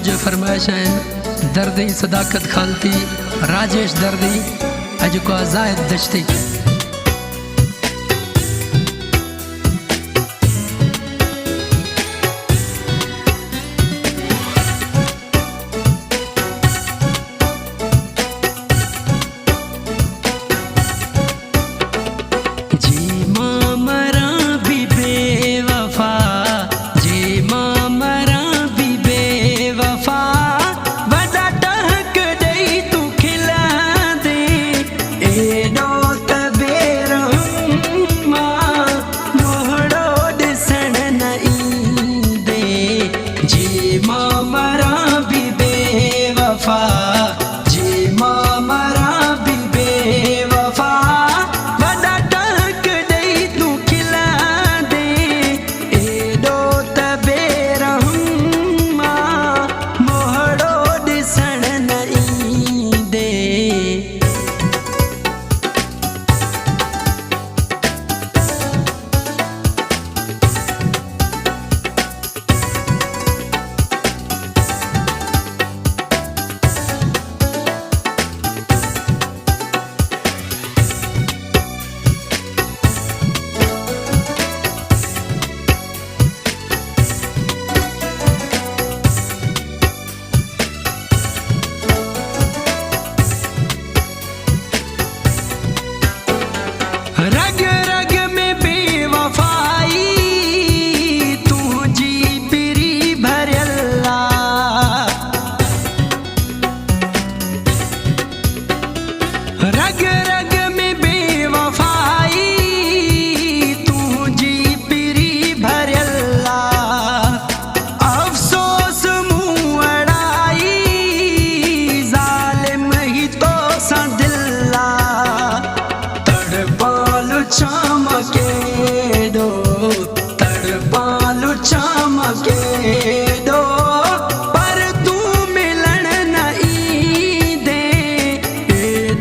जो फरमाइश है दर्दी सदाकत खालती राजेश दर्दी अज को जायद दश्ती। रग रग में बेवफाई तुझी पिरी भरला, रग रग में बेवफाई तुझी पिरी भरला। अफसोस मुँह अड़ाई जालिम ही तो संदिल्ला। चमके दो तड़पालू चमके दो पर तू मिलन नहीं दे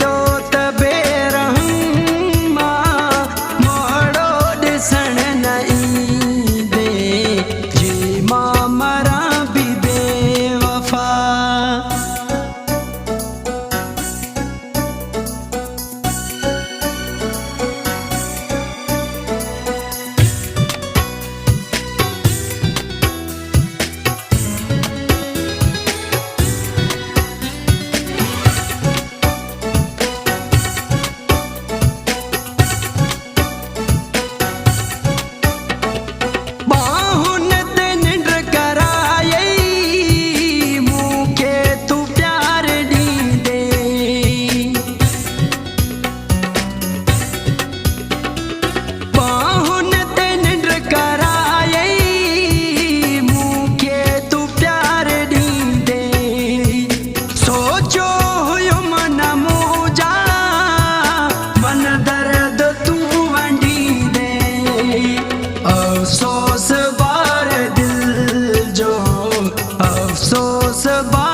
दो तबे रहमा मोड़ो दिसन नहीं दे जी मां मरा भी बेवफा। अफसोस बार दिल जो अफसोस बार